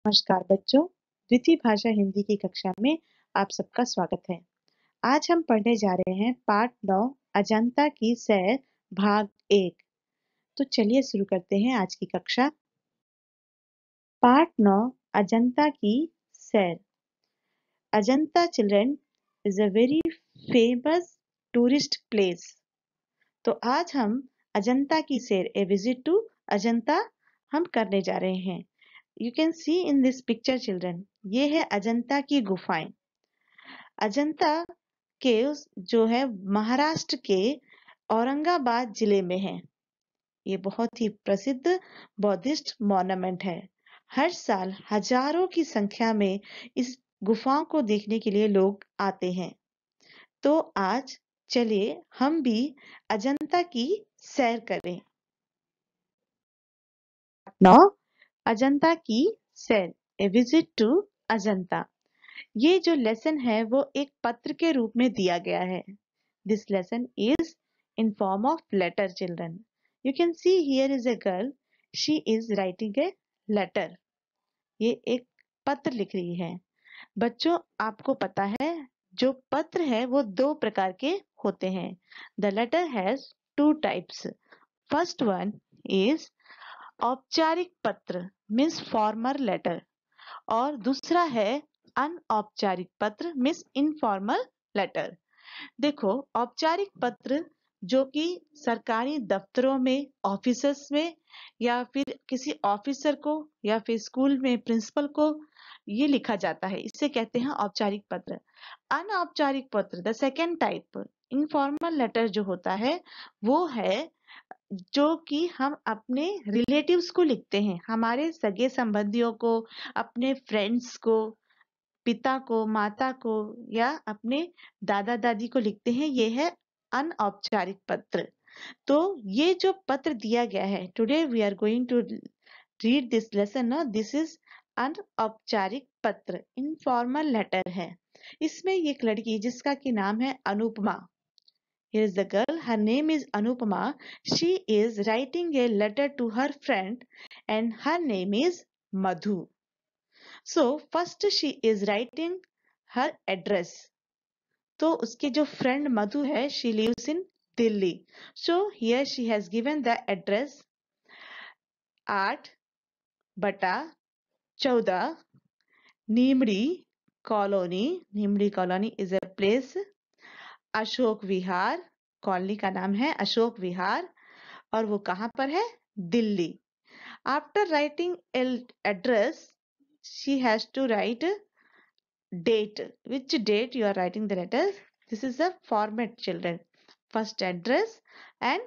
नमस्कार बच्चों, द्वितीय भाषा हिंदी की कक्षा में आप सबका स्वागत है। आज हम पढ़ने जा रहे हैं पाठ 9 अजंता की सैर भाग 1। तो चलिए शुरू करते हैं आज की कक्षा। पाठ 9 अजंता की सैर। Ajanta children is a very famous tourist place. तो आज हम अजंता की सैर ए विजिट टू अजंता हम करने जा रहे हैं। You can C in this picture children, ये है अजंता की गुफाएं। अजंता केव्स जो है महाराष्ट्र के औरंगाबाद जिले में है। ये बहुत ही प्रसिद्ध बौद्धिस्ट मॉन्यूमेंट है। हर साल हजारों की संख्या में इस गुफाओं को देखने के लिए लोग आते हैं। तो आज चलिए हम भी अजंता की सैर करें। 9 अजंता की सैर ए विजिट टू अजंता। ये जो लेसन है वो एक पत्र के रूप में दिया गया है। This lesson is in form of letter children. You can see here is a girl, she is writing a letter. ये एक पत्र लिख रही है। बच्चों, आपको पता है जो पत्र है वो दो प्रकार के होते हैं। The letter has two types. First one is औपचारिक पत्र मीन्स फॉर्मल लेटर, और दूसरा है अनौपचारिक पत्र मीन्स इनफॉर्मल लेटर। देखो, औपचारिक पत्र जो कि सरकारी दफ्तरों में, ऑफिसर्स में, या फिर किसी ऑफिसर को या फिर स्कूल में प्रिंसिपल को ये लिखा जाता है, इसे कहते हैं औपचारिक पत्र। अनौपचारिक पत्र the second type, informal letter जो होता है वो है जो कि हम अपने रिलेटिव्स को लिखते हैं, हमारे सगे संबंधियों को, अपने फ्रेंड्स को, पिता को, माता को, या अपने दादा दादी को लिखते हैं। ये है अनौपचारिक पत्र। तो ये जो पत्र दिया गया है, today we are going to read this lesson. This is अनौपचारिक पत्र, इनफॉर्मल लेटर है। इसमें एक लड़की जिसका की नाम है Anupama, here is the girl, her name is Anupama. She is writing a letter to her friend and her name is Madhu. So first she is writing her address. तो उसके जो friend Madhu है, she lives in Delhi. So here she has given the address 8/14 Neemri colony. Neemri colony is a place. Ashok Vihar, colony का नाम है अशोक विहार, और वो कहाँ पर है? Delhi. After writing address she has to write date. Which date you are writing the letter? This is the format children. First address and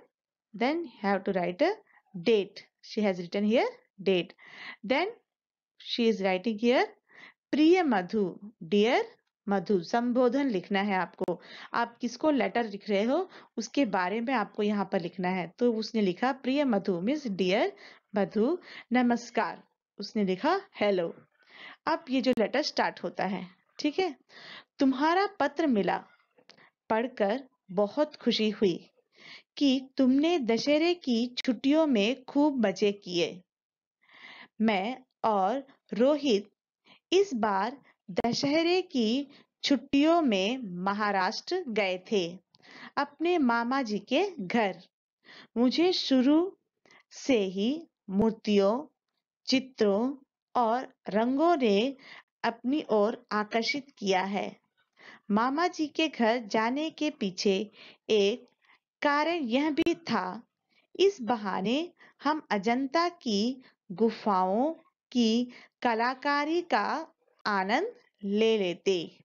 then have to write a date. She has written here date. Then she is writing here प्रिय मधु, dear मधु। संबोधन लिखना है आपको। आप किसको letter लिख रहे हो उसके बारे में आपको यहाँ पर लिखना है। तो उसने लिखा प्रिय मधु मीन्स डियर मधु, नमस्कार। उसने लिखा हेलो। अब ये जो लेटर स्टार्ट होता है, ठीक है। तुम्हारा पत्र मिला, पढ़कर बहुत खुशी हुई कि तुमने दशहरे की छुट्टियों में खूब मजे किए। मैं और रोहित इस बार दशहरे की छुट्टियों में महाराष्ट्र गए थे, अपने मामा जी के घर। मुझे शुरू से ही मूर्तियों, चित्रों और रंगों ने अपनी ओर आकर्षित किया है। मामा जी के घर जाने के पीछे एक कारण यह भी था, इस बहाने हम अजंता की गुफाओं की कलाकारी का आनंद ले लेते।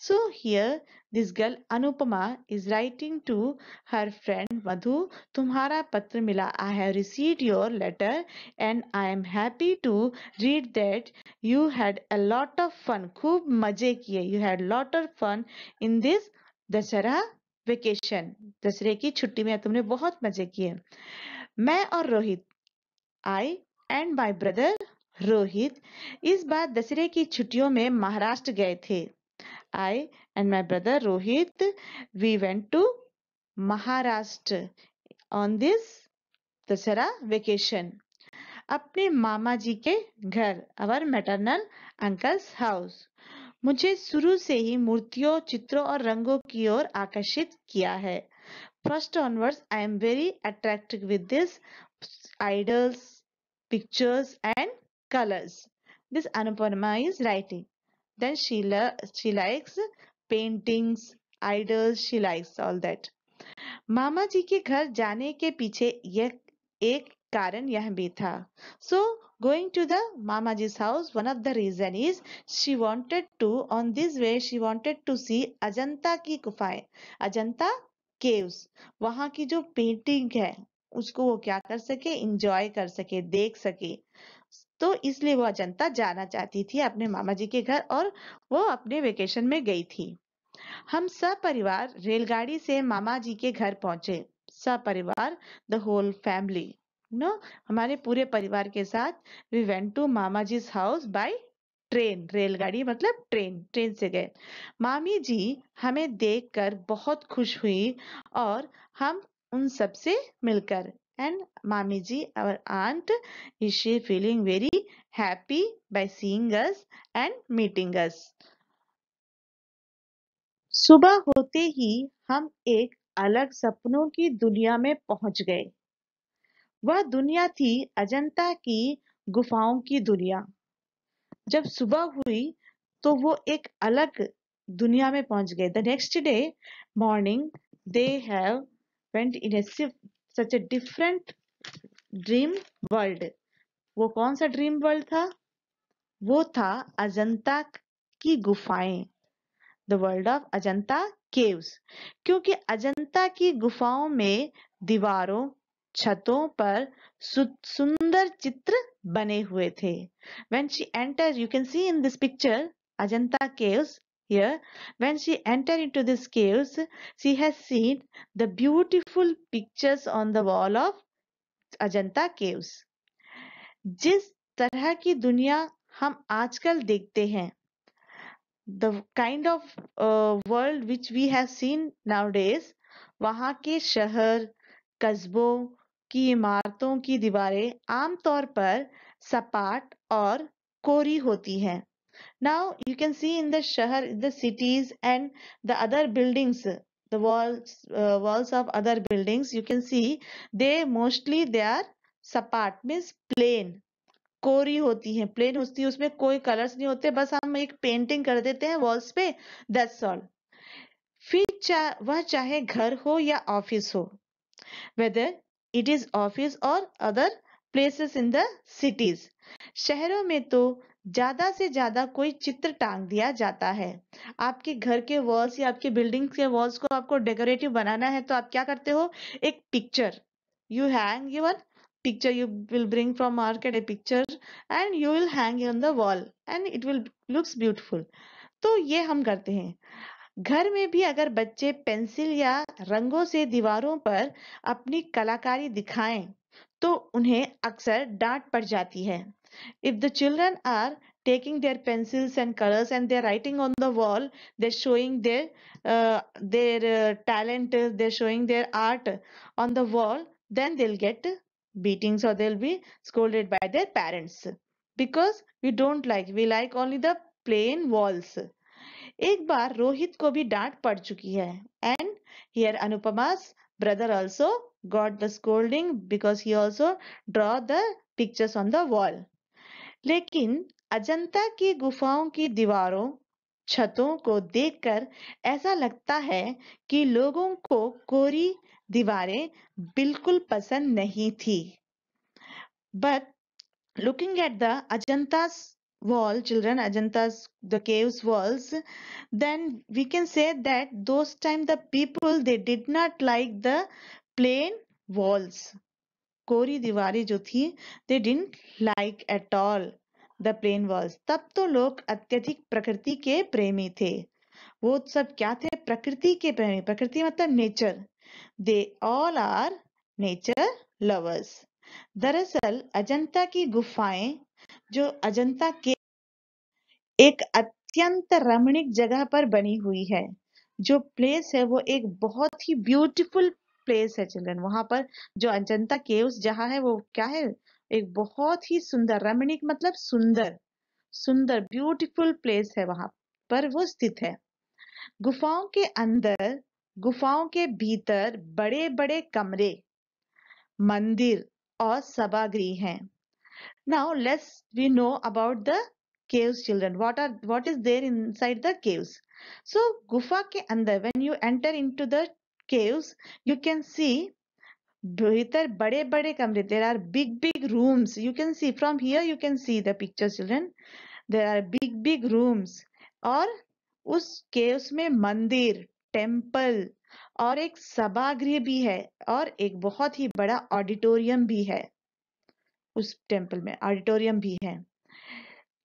So here this girl Anupama is writing to her friend Madhu, तुम्हारा पत्र मिला, I have received your letter and I am happy to read that you had a lot of fun. खूब मजे किए, you had lot of fun in this Dussehra vacation. दशहरे की छुट्टी में तुमने बहुत मजे किए। मैं और Rohit, I and my brother Rohit, इस बार दशहरे की छुट्टियों में महाराष्ट्र गए थे। I and my brother Rohit, we went to Maharashtra on this Dasara vacation. अपने मामा जी के घर, अवर मैटरनल अंकल्स हाउस। मुझे शुरू से ही मूर्तियों, चित्रों और रंगों की ओर आकर्षित किया है। First onwards, I am very attracted with this idols, pictures, and colors. This Anupama is writing. Then she likes paintings, idols. She likes all that. मामा जी के घर जाने के पीछे यह एक कारण यह भी था. So going to the Mama ji's house, one of the reason is she wanted to, on this way she wanted to see Ajanta की गुफाएं, अजंता caves. वहां की जो पेंटिंग है उसको वो क्या कर सके, इंजॉय कर सके, देख सके. तो इसलिए वो अजंता जाना चाहती थी अपने मामा जी के घर और वो अपने वेकेशन में गई थी. हम सपरिवार रेलगाड़ी से मामा जी के घर पहुंचे. सपरिवार, द होल फैमिली, नो, हमारे पूरे परिवार के साथ we went to mama ji house by train. रेलगाड़ी मतलब ट्रेन, ट्रेन से गए. मामी जी हमें देखकर बहुत खुश हुई और हम उन सब से मिलकर. एंड मामी जी, our aunt, is she feeling very happy by seeing us and meeting us. सुबह होते ही हम एक अलग सपनों की दुनिया में पहुंच गए. वह दुनिया थी अजंता की गुफाओं की दुनिया. जब सुबह हुई तो वो एक अलग दुनिया में पहुंच गए. The next day morning they have went in A such a different dream world. वो कौन सा ड्रीम वर्ल्ड था? वो था अजंता की गुफाएं. The world of Ajanta caves. क्योंकि अजंता की गुफाओं में दीवारों, छतों पर सुंदर चित्र बने हुए थे. When she entered, you can see in this picture Ajanta caves here. When she entered into these caves, she has seen the beautiful pictures on the wall of Ajanta caves. जिस तरह की दुनिया हम आजकल देखते हैं, the kind of world which we have seen nowadays, वहाँ के शहर, कस्बों की इमारतों की दीवारें आमतौर पर सपाट और कोरी होती हैं. Now you can see in the शहर, the cities and the other buildings, the walls of other buildings, you can see they are सपाट, means plain, कोरी होती है, प्लेन होती है, उसमें कोई कलर्स नहीं होते, बस हम एक पेंटिंग कर देते हैं वॉल्स पे, दैट्स ऑल. फिर वह चाहे घर हो या ऑफिस हो, वेदर इट इज ऑफिस और other places in the cities. शहरों में तो ज्यादा से ज्यादा कोई चित्र टांग दिया जाता है. आपके घर के वॉल्स या आपके बिल्डिंग के वॉल्स को आपको डेकोरेटिव बनाना है तो आप क्या करते हो, एक picture, you hang your picture, you will bring from market a picture and you will hang on the wall and it will looks beautiful. तो ये हम करते हैं. घर में भी अगर बच्चे पेंसिल या रंगों से दीवारों पर अपनी कलाकारी दिखाएं तो उन्हें अक्सर डांट पड़ जाती है. If the children are taking their pencils and colors and they're writing on the wall, they're showing their talent, they're showing their art on the wall, then they'll get beatings or they'll be scolded by their parents because we like only the plain walls. एक बार रोहित को भी डांट पड़ चुकी है. And here Anupama's brother also got the scolding because he also draw the pictures on the wall. लेकिन अजंता की गुफाओं की दीवारों, छतों को देखकर ऐसा लगता है कि लोगों को कोरी दीवारें बिल्कुल पसंद नहीं थी. But looking at the Ajanta's wall, children, Ajanta's the caves walls, then we can say that those time the people they did not like the plain walls. कोरी दीवारें जो थी, they didn't like at all the plain walls. तब तो लोग अत्यधिक प्रकृति के प्रेमी थे. वो सब क्या थे, प्रकृति के प्रेमी. प्रकृति मतलब nature. They all are nature lovers. दरअसल अजंता की गुफाएं, जो अजंता के एक अत्यंत रमणीक जगह पर बनी हुई है. जो प्लेस है वो एक बहुत ही ब्यूटीफुल प्लेस है चिल्ड्रन. वहां पर जो अजंता केव्स जहाँ है वो क्या है, एक बहुत ही सुंदर, रमणीक मतलब सुंदर, सुंदर ब्यूटीफुल प्लेस है, वहां पर वो स्थित है। गुफाओं के अंदर, गुफाओं के भीतर बड़े बड़े कमरे, मंदिर और सभागृह हैं। Now we know about the caves, children. What is there inside the caves? So गुफा के अंदर, when you enter into the caves, you can see भीतर बड़े बड़े कमरे. There are big big rooms. You can see from here. You can see the picture, children. There are big big rooms. और उस caves में मंदिर, temple और एक सभागृह भी है और एक बहुत ही बड़ा ऑडिटोरियम भी है. उस टेम्पल में ऑडिटोरियम भी है.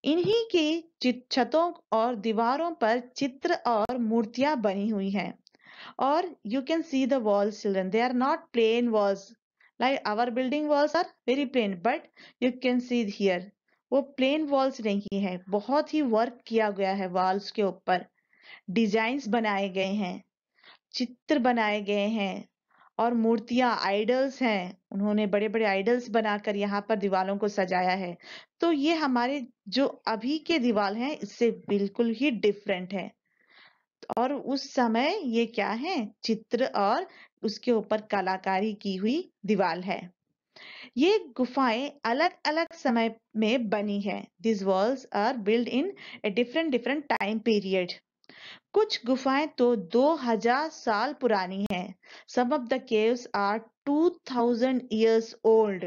इन्हीं की छतों और दीवारों पर चित्र और मूर्तियां बनी हुई हैं. और you can see the walls, children. They are not plain walls. Like our building walls are very plain, but you can see here, वो plain walls नहीं है. बहुत ही वर्क किया गया है walls के ऊपर. डिजाइन्स बनाए गए हैं, चित्र बनाए गए हैं और मूर्तियां, आइडल्स हैं. उन्होंने बड़े बड़े आइडल्स बनाकर यहाँ पर दीवारों को सजाया है. तो ये हमारे जो अभी के दीवार हैं इससे बिल्कुल ही डिफरेंट है. और उस समय ये क्या है, चित्र और उसके ऊपर कलाकारी की हुई दीवार है. ये गुफाएं अलग अलग समय में बनी है. This walls are build in a different different time period. कुछ गुफाएं तो 2000 साल पुरानी हैं. Some of the caves are 2000 years old.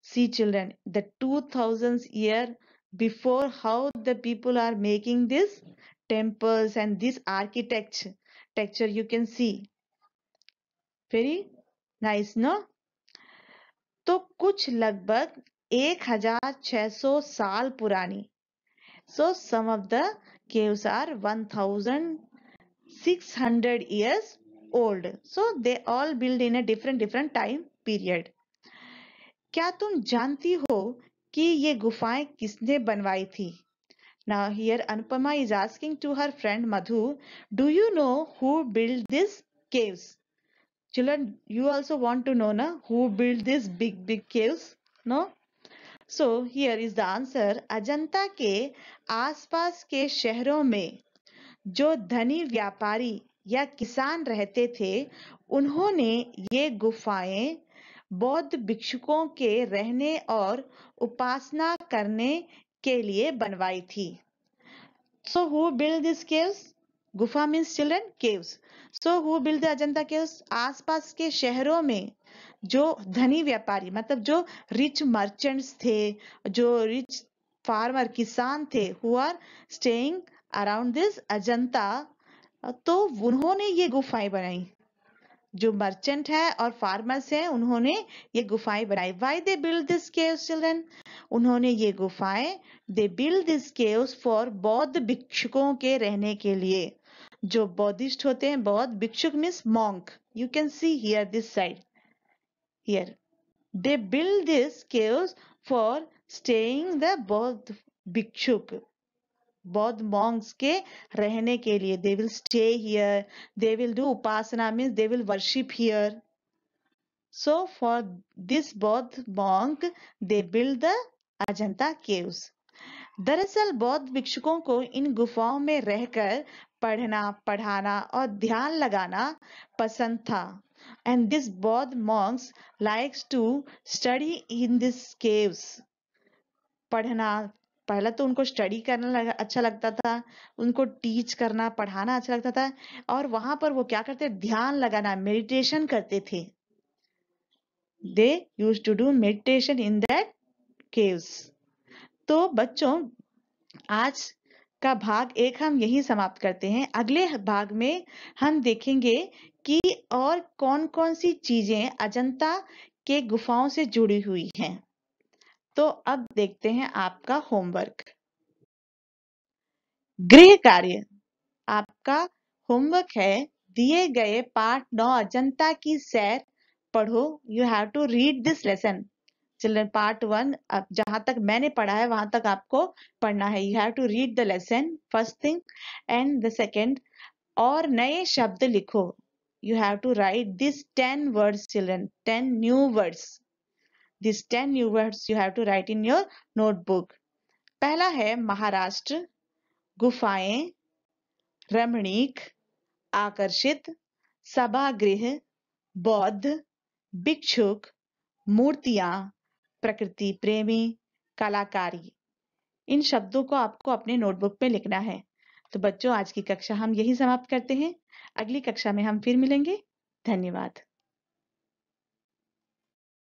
See children, the 2000 year before, how the people are making this temples and this architecture you can see. Very nice, no? तो कुछ लगभग 1600 साल पुरानी. So some of the caves are 1600 years old. So they all built in a different time period. क्या तुम जानती हो कि ये गुफाएं किसने बनवाई थी? Now here Anupama is asking to her friend Madhu, do you know who built these caves? Children, you also want to know na who built these big caves? No? So here is the answer. Ajanta के आसपास के शहरों में जो धनी व्यापारी या किसान रहते थे, उन्होंने ये गुफाएं बौद्ध भिक्षुकों के रहने और उपासना करने के लिए बनवाई थी. So who built these caves? गुफा means children caves. So who built the Ajanta caves? आसपास के शहरों में जो धनी व्यापारी, मतलब जो रिच मर्चेंट्स थे, जो रिच फार्मर किसान थे, who are staying around this Ajanta, तो उन्होंने ये गुफाएं बनाई. जो मर्चेंट है और फार्मर्स हैं, उन्होंने ये गुफाएं बनाई. Why they build this caves, children? उन्होंने ये गुफाएं, they build this caves for बौद्ध भिक्षुकों के रहने के लिए. जो बौद्धिस्ट होते हैं, बौद्ध भिक्षुक means monk. You can see here this side. Here they build this caves for staying the बौद्ध भिक्षुक, बौद्ध monks के रहने के लिए. They will stay here. They will do upasana means they will worship here. So for this बौद्ध monk they build the Ajanta caves. दरअसल बौद्ध भिक्षुकों को इन गुफाओं में रहकर पढ़ना, पढ़ाना और ध्यान लगाना पसंद था. And this Bodh monks likes to study in these caves. पढ़ना, पहले तो उनको स्टडी करना अच्छा लगता था, उनको टीच करना, पढ़ाना अच्छा लगता था, और वहां पर वो क्या करते, ध्यान लगाना, मेडिटेशन करते थे. They use to do meditation in that caves. तो बच्चों, आज का भाग 1 हम यही समाप्त करते हैं. अगले भाग में हम देखेंगे कि और कौन कौन सी चीजें अजंता के गुफाओं से जुड़ी हुई हैं. तो अब देखते हैं आपका होमवर्क. गृह कार्य. आपका होमवर्क है, दिए गए पाठ 9 अजंता की सैर पढ़ो. You have to read this lesson. Children, part 1 अब जहां तक मैंने पढ़ा है वहां तक आपको पढ़ना है. You have to read the lesson first thing. And the second, और नए शब्द लिखो. You have to write this 10 words children, 10 new words. These 10 new words you have to write in your notebook. पहला है महाराष्ट्र, गुफाएं, रमणीक, आकर्षित, सभागृह, बौद्ध, भिक्षुक, मूर्तियां, प्रकृति प्रेमी, कलाकारी। इन शब्दों को आपको अपने नोटबुक पे लिखना है। तो बच्चों, आज की कक्षा हम यही समाप्त करते हैं। अगली कक्षा में हम फिर मिलेंगे। धन्यवाद।